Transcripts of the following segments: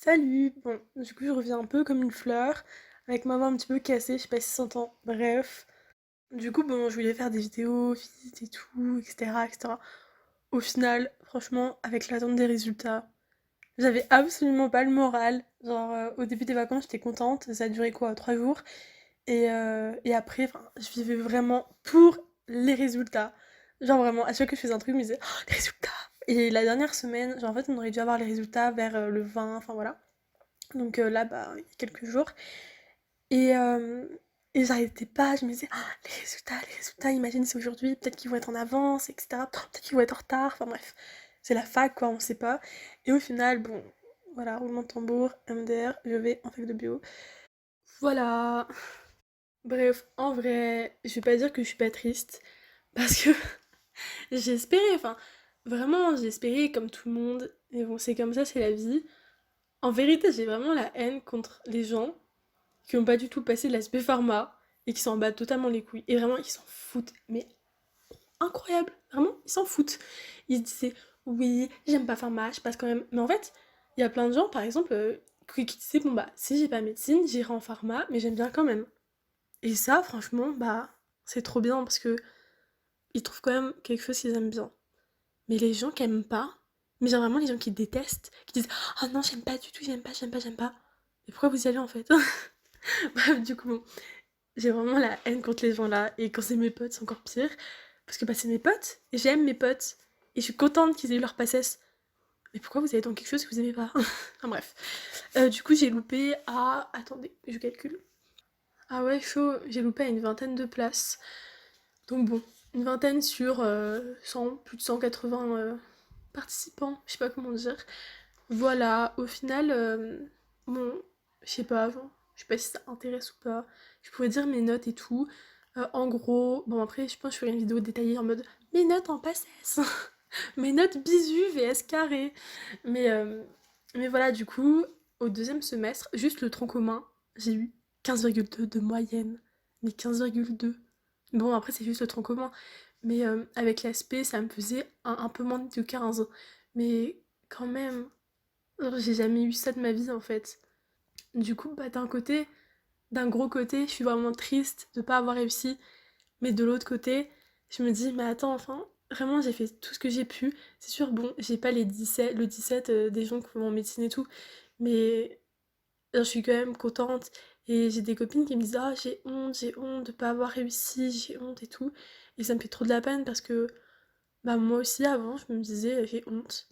Salut! Bon, du coup, je reviens un peu comme une fleur, avec ma voix un petit peu cassée, je sais pas si ça s'entend. Bref. Du coup, bon, je voulais faire des vidéos, fit et tout, etc., etc. Au final, franchement, avec l'attente des résultats, j'avais absolument pas le moral. Genre, au début des vacances, j'étais contente, ça a duré quoi, 3 jours. Et après, enfin, je vivais vraiment pour les résultats. Genre vraiment, à chaque fois que je faisais un truc, je me disais, oh, les résultats! Et la dernière semaine, genre en fait, on aurait dû avoir les résultats vers le 20, enfin voilà. Donc là, bah, il y a quelques jours. Et, euh, et j'arrêtais pas, je me disais, ah, les résultats, imagine c'est aujourd'hui, peut-être qu'ils vont être en avance, etc. Peut-être qu'ils vont être en retard, enfin bref. C'est la fac, quoi, on sait pas. Et au final, bon, voilà, roulement de tambour, MDR, je vais en fac de bio. Voilà. Bref, en vrai, je vais pas dire que je suis pas triste, parce que j'ai espéré, enfin, vraiment, j'ai espéré comme tout le monde. Et bon, c'est comme ça, c'est la vie. En vérité, j'ai vraiment la haine contre les gens qui ont pas du tout passé de l'aspect pharma et qui s'en battent totalement les couilles. Et vraiment, ils s'en foutent. Mais incroyable. Vraiment, ils s'en foutent. Ils se disaient, oui, j'aime pas pharma, je passe quand même. Mais en fait, il y a plein de gens, par exemple, qui disaient, bon bah, si j'ai pas médecine, j'irai en pharma, mais j'aime bien quand même. Et ça, franchement, bah, c'est trop bien parce que ils trouvent quand même quelque chose qu'ils aiment bien. Mais les gens qui aiment pas, mais genre vraiment les gens qui détestent, qui disent, oh non, j'aime pas du tout, j'aime pas, j'aime pas, j'aime pas. Mais pourquoi vous y allez en fait? Bref, du coup, bon, j'ai vraiment la haine contre les gens là. Et quand c'est mes potes, c'est encore pire. Parce que bah, c'est mes potes. Et j'aime mes potes. Et je suis contente qu'ils aient eu leur passesse. Mais pourquoi vous allez dans quelque chose que vous aimez pas? Enfin bref. Du coup, j'ai loupé à. Attendez, je calcule. Ah ouais, chaud. J'ai loupé à une vingtaine de places. Donc bon, une vingtaine sur 100, plus de 180 participants. Je sais pas comment dire. Voilà, au final, bon, je sais pas, genre, je sais pas si ça intéresse ou pas. Je pourrais dire mes notes et tout. En gros, bon après, je pense que je ferai une vidéo détaillée en mode mes notes en PACES, mes notes bisu vs carré. Mais, euh, mais voilà, du coup, au deuxième semestre, juste le tronc commun, j'ai eu 15,2 de moyenne. Mais 15,2. Bon, après, c'est juste le tronc commun. Mais avec l'aspect, ça me faisait un peu moins de 15. Mais quand même, genre, j'ai jamais eu ça de ma vie en fait. Du coup, bah d'un gros côté, je suis vraiment triste de pas avoir réussi, mais de l'autre côté, je me dis, mais attends, enfin, vraiment, j'ai fait tout ce que j'ai pu. C'est sûr, bon, j'ai pas le 17 des gens qui vont en médecine et tout, mais genre, je suis quand même contente. Et j'ai des copines qui me disent, ah, j'ai honte de pas avoir réussi, j'ai honte et tout. Et ça me fait trop de la peine parce que, bah, moi aussi, avant, je me disais, j'ai honte.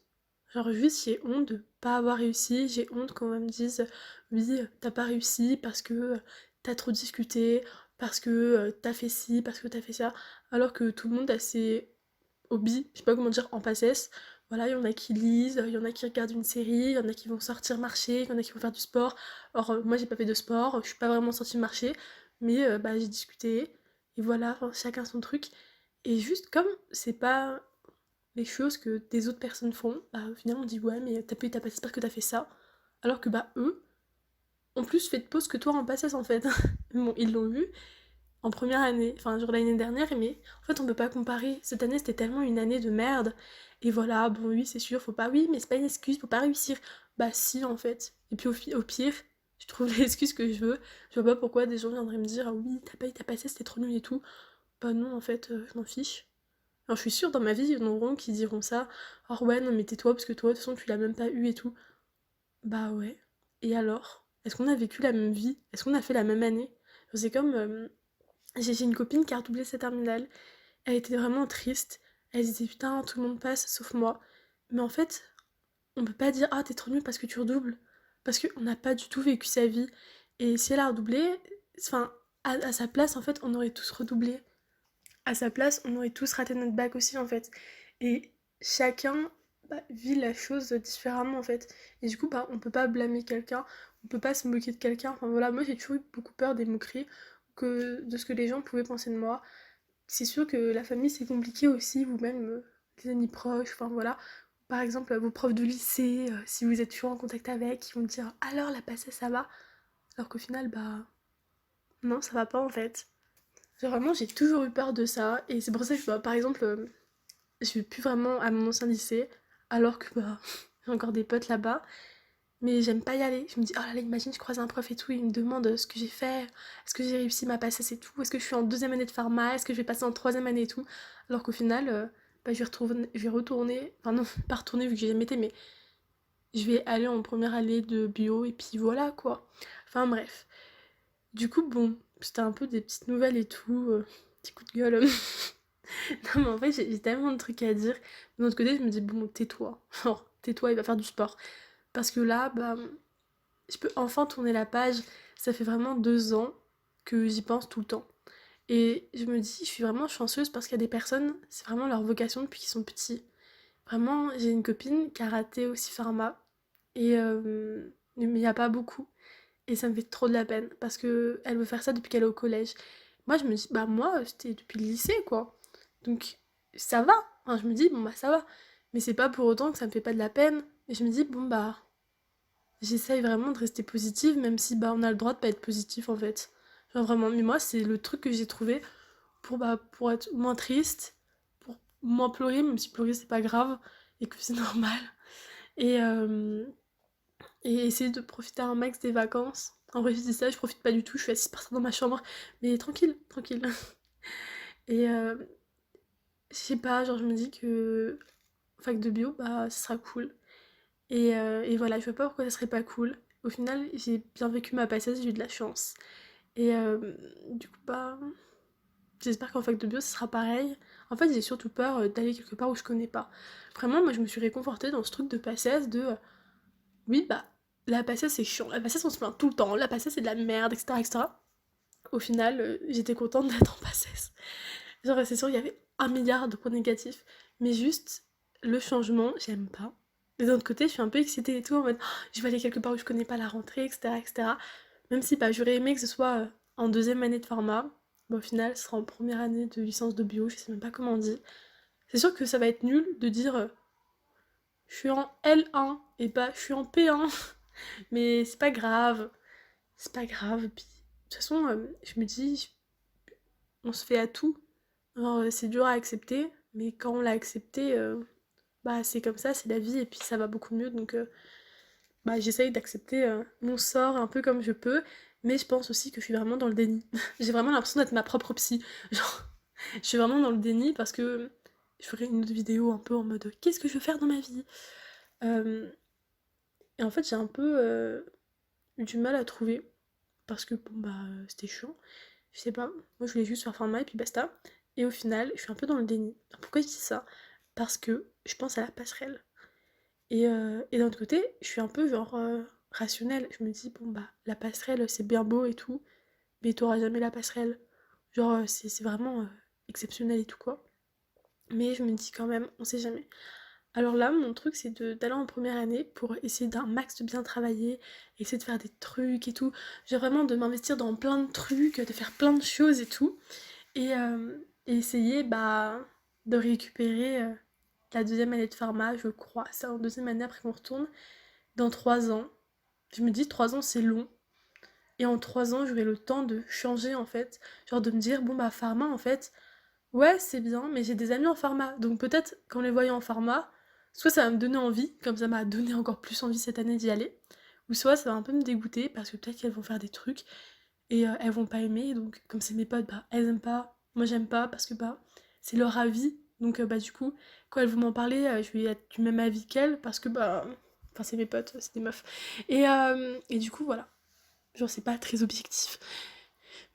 Genre juste j'ai honte de pas avoir réussi, j'ai honte quand on me dise oui t'as pas réussi parce que t'as trop discuté, parce que t'as fait ci, parce que t'as fait ça, alors que tout le monde a ses hobbies, je sais pas comment dire, en passesse. Voilà, il y en a qui lisent, il y en a qui regardent une série, il y en a qui vont sortir marcher, il y en a qui vont faire du sport. Alors moi j'ai pas fait de sport, je suis pas vraiment sortie marcher, mais bah j'ai discuté, et voilà, enfin, chacun son truc. Et juste comme c'est pas les choses que des autres personnes font, bah au final on dit ouais mais t'as pas eu ta passesse parce que t'as fait ça. Alors que bah eux ont plus fait de pause que toi en passesse en fait. Bon, ils l'ont vu en première année, enfin genre l'année dernière, mais en fait on peut pas comparer. Cette année c'était tellement une année de merde. Et voilà, bon oui c'est sûr, faut pas, oui mais c'est pas une excuse, faut pas réussir. Bah si en fait. Et puis au pire, je trouve l'excuse que je veux. Je vois pas pourquoi des gens viendraient me dire ah oui t'as pas eu ta passesse, c'était trop nul et tout. Bah non en fait, je m'en fiche. Alors je suis sûre dans ma vie, il y en auront qui diront ça. Oh ouais, non mais tais-toi parce que toi, de toute façon, tu l'as même pas eu et tout. Bah ouais. Et alors? Est-ce qu'on a vécu la même vie? Est-ce qu'on a fait la même année? C'est comme... j'ai une copine qui a redoublé sa terminale. Elle était vraiment triste. Elle disait putain, tout le monde passe sauf moi. Mais en fait, on peut pas dire ah t'es trop nul parce que tu redoubles. Parce qu'on n'a pas du tout vécu sa vie. Et si elle a redoublé, enfin, à sa place, en fait, on aurait tous redoublé. À sa place, on aurait tous raté notre bac aussi en fait. Et chacun bah, vit la chose différemment en fait. Et du coup, bah, on peut pas blâmer quelqu'un, on peut pas se moquer de quelqu'un. Enfin voilà, moi j'ai toujours eu beaucoup peur des moqueries, que de ce que les gens pouvaient penser de moi. C'est sûr que la famille c'est compliqué aussi, vous-même, les amis proches, enfin voilà. Par exemple, vos profs de lycée, si vous êtes toujours en contact avec, ils vont te dire alors la passée ça va. Alors qu'au final, bah non, ça va pas en fait. Genre vraiment, j'ai toujours eu peur de ça. Et c'est pour ça que, bah, par exemple, je vais plus vraiment à mon ancien lycée, alors que bah, j'ai encore des potes là-bas. mais j'aime pas y aller. Je me dis, oh là là, imagine, je croise un prof et tout, il me demande ce que j'ai fait, est-ce que j'ai réussi ma passesse et tout, est-ce que je suis en deuxième année de pharma, est-ce que je vais passer en troisième année et tout. Alors qu'au final, bah, je vais retourner, enfin non, pas retourner vu que j'ai jamais été, mais je vais aller en première année de bio et puis voilà quoi. Enfin bref. Du coup, bon, c'était un peu des petites nouvelles et tout, petit coup de gueule. Non, mais en fait, j'ai tellement de trucs à dire. D'un autre côté, je me dis, bon, tais-toi. Genre, tais-toi, il va faire du sport. Parce que là, bah, je peux enfin tourner la page. Ça fait vraiment 2 ans que j'y pense tout le temps. Et je me dis, je suis vraiment chanceuse parce qu'il y a des personnes, c'est vraiment leur vocation depuis qu'ils sont petits. Vraiment, j'ai une copine qui a raté aussi pharma. Et mais il n'y a pas beaucoup. Et ça me fait trop de la peine parce que elle veut faire ça depuis qu'elle est au collège. Moi, je me dis, bah moi, c'était depuis le lycée, quoi. Donc, ça va. Enfin, je me dis, bon, bah ça va. Mais c'est pas pour autant que ça me fait pas de la peine. Et je me dis, bon, bah, j'essaye vraiment de rester positive, même si, bah, on a le droit de pas être positif, en fait. Genre, vraiment. Mais moi, c'est le truc que j'ai trouvé pour, bah, pour être moins triste, pour moins pleurer, même si pleurer, c'est pas grave et que c'est normal. Et, euh, et essayer de profiter un max des vacances. En vrai, je dis ça, je profite pas du tout, je suis assise par terre dans ma chambre, mais tranquille, tranquille. Et je sais pas, genre je me dis que fac de bio, bah ça sera cool. Et voilà, je vois pas pourquoi ça serait pas cool. Au final, j'ai bien vécu ma passesse, j'ai eu de la chance. Et du coup, bah, j'espère qu'en fac de bio, ce sera pareil. En fait, j'ai surtout peur d'aller quelque part où je connais pas. Vraiment, moi, je me suis réconfortée dans ce truc de passesse, de oui, bah, la passesse c'est chiant, la passesse on se plaint tout le temps, la passesse c'est de la merde, etc. etc. Au final, j'étais contente d'être en passesse. Genre, c'est sûr, il y avait un milliard de points négatifs, mais juste, le changement, j'aime pas. Mais d'un autre côté, je suis un peu excitée et tout, en mode, oh, je vais aller quelque part où je connais pas la rentrée, etc. etc. Même si bah, j'aurais aimé que ce soit en deuxième année de pharma, bah, au final, ce sera en première année de licence de bio, je sais même pas comment on dit. C'est sûr que ça va être nul de dire je suis en L1 et pas je suis en P1, mais c'est pas grave. C'est pas grave. Puis, de toute façon, je me dis, on se fait à tout. Genre, c'est dur à accepter, mais quand on l'a accepté, bah c'est comme ça, c'est la vie, et puis ça va beaucoup mieux. Donc, bah, j'essaye d'accepter mon sort un peu comme je peux, mais je pense aussi que je suis vraiment dans le déni. J'ai vraiment l'impression d'être ma propre psy. Genre, je suis vraiment dans le déni parce que je ferai une autre vidéo un peu en mode qu'est-ce que je veux faire dans ma vie. Euh, et en fait, j'ai un peu eu du mal à trouver parce que bon, bah, c'était chiant. Je sais pas, moi je voulais juste faire pharma et puis basta. Et au final, je suis un peu dans le déni. Pourquoi je dis ça? Parce que je pense à la passerelle. Et d'un autre côté, je suis un peu genre rationnelle. Je me dis, bon bah, la passerelle c'est bien beau et tout, mais t'auras jamais la passerelle. Genre, c'est vraiment exceptionnel et tout quoi. Mais je me dis quand même, on sait jamais. Alors là, mon truc, c'est d'aller en première année pour essayer d'un max de bien travailler, essayer de faire des trucs et tout. Genre vraiment de m'investir dans plein de trucs, de faire plein de choses et tout. Et essayer bah, de récupérer la deuxième année de pharma, je crois. C'est en deuxième année après qu'on retourne, dans 3 ans. Je me dis 3 ans c'est long. Et en 3 ans, j'aurai le temps de changer en fait. Genre de me dire, bon bah pharma en fait, ouais, c'est bien, mais j'ai des amis en pharma. Donc peut-être qu'en les voyant en pharma, soit ça va me donner envie, comme ça m'a donné encore plus envie cette année d'y aller, ou soit ça va un peu me dégoûter parce que peut-être qu'elles vont faire des trucs et elles vont pas aimer. Donc comme c'est mes potes, bah elles aiment pas, moi j'aime pas parce que bah c'est leur avis. Donc bah du coup, quand elles vont m'en parler, je vais être du même avis qu'elles parce que bah, enfin c'est mes potes, c'est des meufs. Et du coup voilà, genre c'est pas très objectif.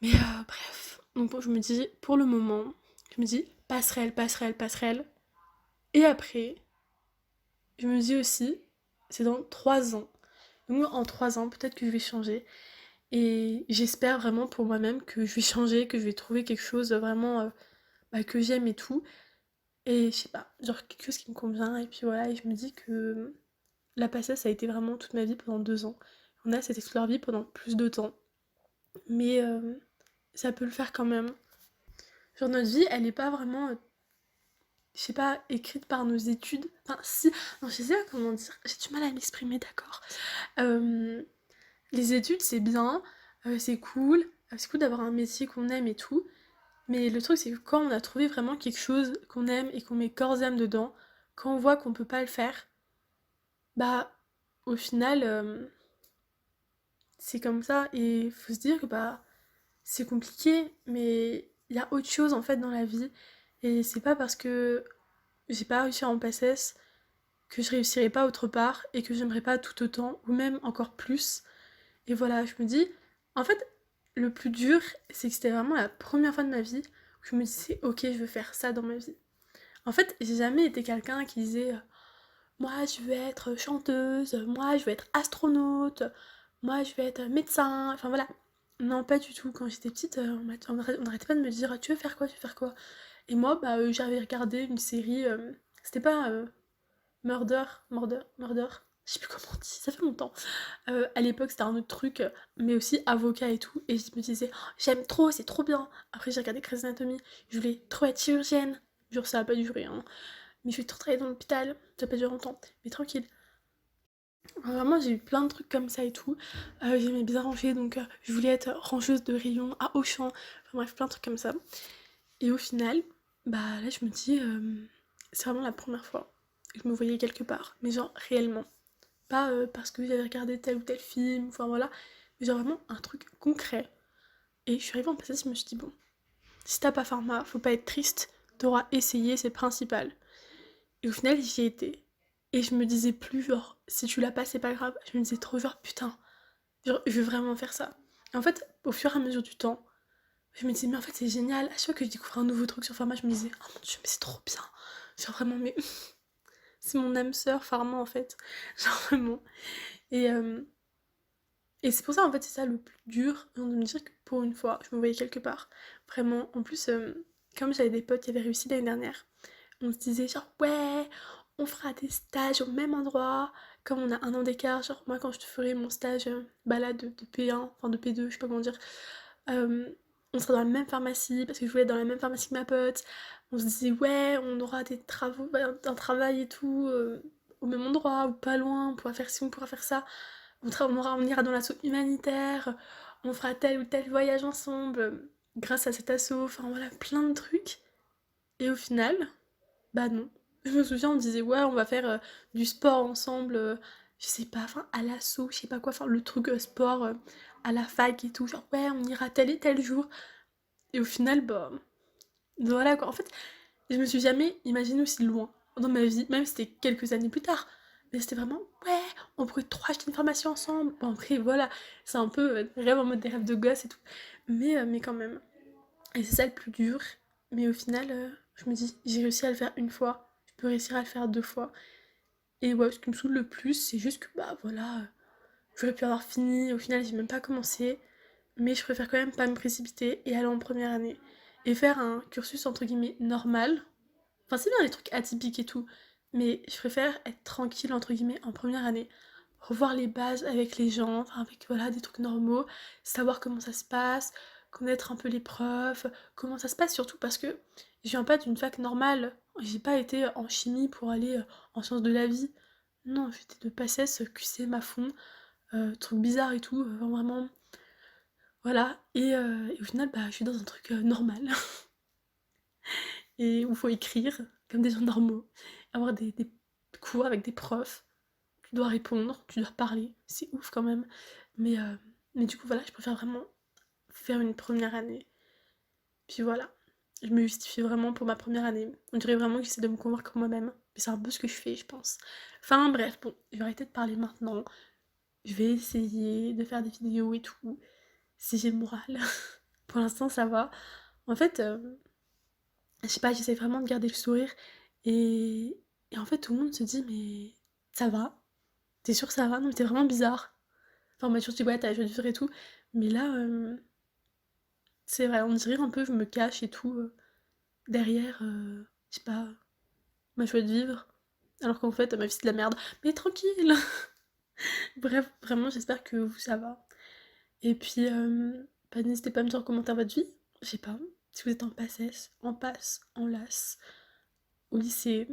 Mais bref, donc bon, je me dis, pour le moment, je me dis passerelle, passerelle, passerelle. Et après, je me dis aussi, c'est dans 3 ans. Donc en 3 ans, peut-être que je vais changer. Et j'espère vraiment pour moi-même que je vais changer, que je vais trouver quelque chose vraiment bah, que j'aime et tout. Et je sais pas, genre quelque chose qui me convient. Et puis voilà, et je me dis que la passée, ça a été vraiment toute ma vie pendant 2 ans. On a cette explorer vie pendant plus de temps. Mais ça peut le faire quand même. Genre notre vie, elle est pas vraiment je sais pas, écrite par nos études. Enfin, si, non, je sais pas comment dire, j'ai du mal à m'exprimer, d'accord. Euh, les études, c'est bien, c'est cool d'avoir un métier qu'on aime et tout, mais le truc, c'est que quand on a trouvé vraiment quelque chose qu'on aime et qu'on met corps et âme dedans, quand on voit qu'on peut pas le faire, bah, au final, c'est comme ça. Et faut se dire que bah, c'est compliqué, mais il y a autre chose en fait dans la vie. Et c'est pas parce que j'ai pas réussi en PSS que je réussirai pas autre part et que j'aimerais pas tout autant, ou même encore plus. Et voilà, je me dis, en fait, le plus dur, c'est que c'était vraiment la première fois de ma vie où je me disais, ok, je veux faire ça dans ma vie. En fait, j'ai jamais été quelqu'un qui disait, moi je veux être chanteuse, moi je veux être astronaute, moi je veux être médecin, enfin voilà. Non, pas du tout. Quand j'étais petite, on n'arrêtait pas de me dire, tu veux faire quoi, tu veux faire quoi. Et moi, bah, j'avais regardé une série, c'était pas Murder, je sais plus comment on dit, ça fait longtemps. À l'époque, c'était un autre truc, mais aussi avocat et tout. Et je me disais, oh, j'aime trop, c'est trop bien. Après, j'ai regardé Grey's Anatomy, je voulais trop être chirurgienne. Genre, ça a pas duré, hein. Mais je vais trop travailler dans l'hôpital, ça a pas duré longtemps, mais tranquille. Vraiment, j'ai eu plein de trucs comme ça et tout. J'aimais bien ranger, donc je voulais être rangeuse de rayons à Auchan. Enfin bref, plein de trucs comme ça. Et au final, bah là, je me dis, c'est vraiment la première fois que je me voyais quelque part. Mais genre, réellement. Pas parce que j'avais regardé tel ou tel film, enfin voilà. Mais genre vraiment un truc concret. Et je suis arrivée en passage, je me suis dit, bon, si t'as pas pharma, faut pas être triste. T'auras essayé, c'est principal. Et au final, j'y ai été. Et je me disais plus, genre, si tu l'as pas, c'est pas grave. Je me disais trop, genre, putain, genre, je veux vraiment faire ça. Et en fait, au fur et à mesure du temps, je me disais, mais en fait, c'est génial. À chaque fois que je découvrais un nouveau truc sur Pharma, je me disais, oh mon dieu, mais c'est trop bien. Genre, vraiment, mais c'est mon âme sœur, Pharma, en fait. Genre, vraiment. Et, euh, et c'est pour ça, en fait, c'est ça le plus dur, de me dire que pour une fois, je me voyais quelque part. Vraiment. En plus, comme j'avais des potes qui avaient réussi l'année dernière, on se disait genre ouais, on fera des stages au même endroit, comme on a un an d'écart, genre moi quand je te ferai mon stage bah là de P1, enfin de P2, je sais pas comment dire, euh, on sera dans la même pharmacie, parce que je voulais être dans la même pharmacie que ma pote, on se disait ouais, on aura des travaux, un travail et tout, au même endroit, ou pas loin, on pourra faire ci, on pourra faire ça, on ira dans l'assaut humanitaire, on fera tel ou tel voyage ensemble, grâce à cet assaut, enfin voilà, plein de trucs, et au final, bah non. Je me souviens, on disait ouais, on va faire du sport ensemble, je sais pas, enfin à l'assaut, je sais pas quoi, enfin le truc sport à la fac et tout, genre ouais, on ira tel et tel jour. Et au final, bah voilà quoi. En fait, je me suis jamais imaginée aussi loin dans ma vie, même si c'était quelques années plus tard. Mais c'était vraiment ouais, on pourrait trop acheter une formation ensemble. Bon après voilà, c'est un peu rêve en mode des rêves de gosse et tout. Mais quand même. Et c'est ça le plus dur. Mais au final, je me dis, j'ai réussi à le faire une fois, je peux réussir à le faire deux fois. Et ouais, ce qui me saoule le plus, c'est juste que bah voilà, j'aurais pu avoir fini, au final j'ai même pas commencé, mais je préfère quand même pas me précipiter et aller en première année. Et faire un cursus entre guillemets normal. Enfin c'est bien les trucs atypiques et tout, mais je préfère être tranquille entre guillemets en première année. Revoir les bases avec les gens, enfin avec voilà des trucs normaux, savoir comment ça se passe, connaître un peu les profs, comment ça se passe surtout parce que je viens pas d'une fac normale, j'ai pas été en chimie pour aller en sciences de la vie. Non, j'étais de PACES, QCM à fond, trucs bizarres et tout, vraiment. Voilà, et au final, bah, je suis dans un truc normal, et où il faut écrire comme des gens normaux, avoir des cours avec des profs, tu dois répondre, tu dois parler, c'est ouf quand même. Mais, euh, mais du coup, voilà, je préfère vraiment faire une première année. Puis voilà, je me justifie vraiment pour ma première année. On dirait vraiment que j'essaie de me convaincre moi-même. Mais c'est un peu ce que je fais, je pense. Enfin bref, bon, je vais arrêter de parler maintenant. Je vais essayer de faire des vidéos et tout, si j'ai le moral. Pour l'instant, ça va. En fait, je sais pas, j'essaie vraiment de garder le sourire. Et en fait, tout le monde se dit, mais ça va? T'es sûr que ça va? Non, mais t'es vraiment bizarre. Enfin, on m'a toujours dit, ouais, t'as la joie de vivre et tout. Mais là, c'est vrai, on dirait un peu, je me cache et tout, derrière, je sais pas, ma joie de vivre. Alors qu'en fait, ma vie, c'est de la merde. Mais tranquille! Bref, vraiment, j'espère que vous, ça va. Et puis, bah, n'hésitez pas à me dire en commentaire votre vie. Je sais pas, si vous êtes en PACES, en passe, en LAS, au lycée,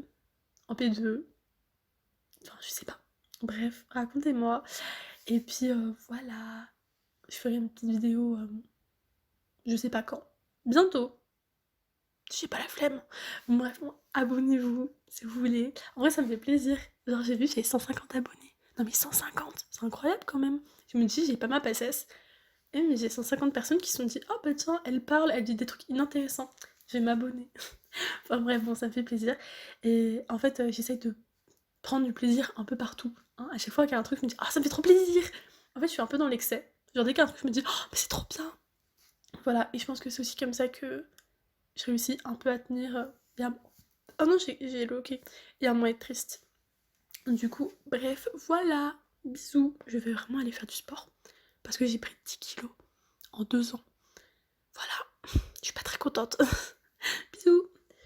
en P2, enfin, je sais pas. Bref, racontez-moi. Et puis, voilà, je ferai une petite vidéo, je sais pas quand. Bientôt! J'ai pas la flemme. Bref, bon, abonnez-vous si vous voulez. En vrai, ça me fait plaisir. Genre, j'ai vu, j'ai 150 abonnés. Non mais 150, c'est incroyable quand même. Je me dis, j'ai pas ma passesse. Et mais j'ai 150 personnes qui se sont dit, oh bah tiens, elle parle, elle dit des trucs inintéressants. Je vais m'abonner. Enfin bref, bon, ça me fait plaisir. Et en fait, j'essaye de prendre du plaisir un peu partout. Hein. À chaque fois qu'il y a un truc, je me dis, ah, ça me fait trop plaisir. En fait, je suis un peu dans l'excès. Genre, dès qu'il y a un truc, je me dis, oh, mais c'est trop bien. Voilà, et je pense que c'est aussi comme ça que je réussis un peu à tenir. Oh non, j'ai le ok. Et à moins être triste. Du coup, bref, voilà. Bisous. Je vais vraiment aller faire du sport. Parce que j'ai pris 10 kilos en 2 ans. Voilà. Je suis pas très contente.